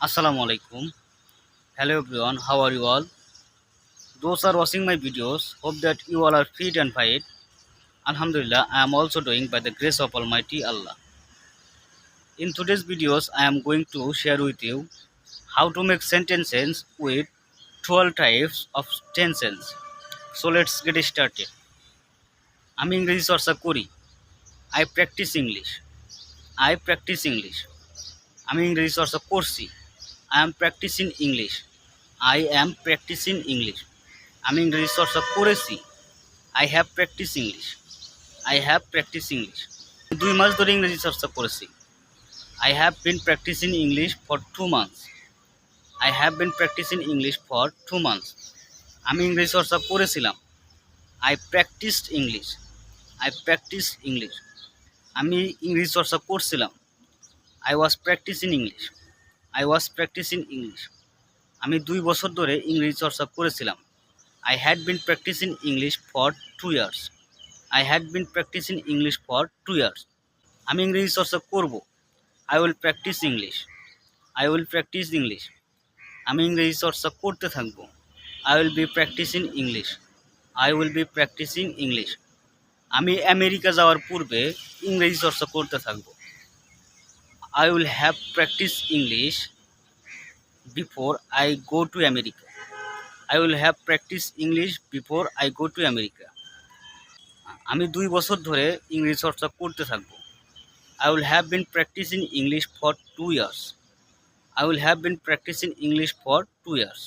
Assalamu alaikum. Hello everyone, how are you all? Those are watching my videos. Hope that you all are fit and fine. Alhamdulillah, I am also doing by the grace of Almighty Allah. In today's videos, I am going to share with you how to make sentences with 12 types of tenses. So let's get started. আমি ইংরেজি চর্চা করি। I practice English. I practice English. আমি ইংরেজি চর্চা করছি। I am practicing English. I am practicing English. আমি ইংরেজি চর্চা করেছি। I have practiced English. I have practiced English. 2 মাস ধরে ইংরেজি চর্চা করেছি। I have been practicing English for 2 months. I have been practicing English for 2 months. আমি ইংরেজি চর্চা করেছিলাম। I practiced English. I practiced English. আমি ইংরেজি চর্চা করছিলাম। I was practicing English. I was practicing English. আমি 2 বছর ধরে ইংরেজি চর্চা করেছিলাম। I had been practicing English for 2 years. I had been practicing English for 2 years. আমি ইংরেজি চর্চা করব। I will practice English. I will practice English. আমি ইংরেজি চর্চা করতে থাকব। I will be practicing English. I will be practicing English. আমি আমেরিকা যাওয়ার পূর্বে ইংরেজি চর্চা করতে থাকব। I will have practiced English before I go to America. I will have practiced English before I go to America. আমি 2 বছর ধরে ইংরেজি চর্চা করতে থাকব। I will have been practicing English for 2 years. I will have been practicing English for 2 years.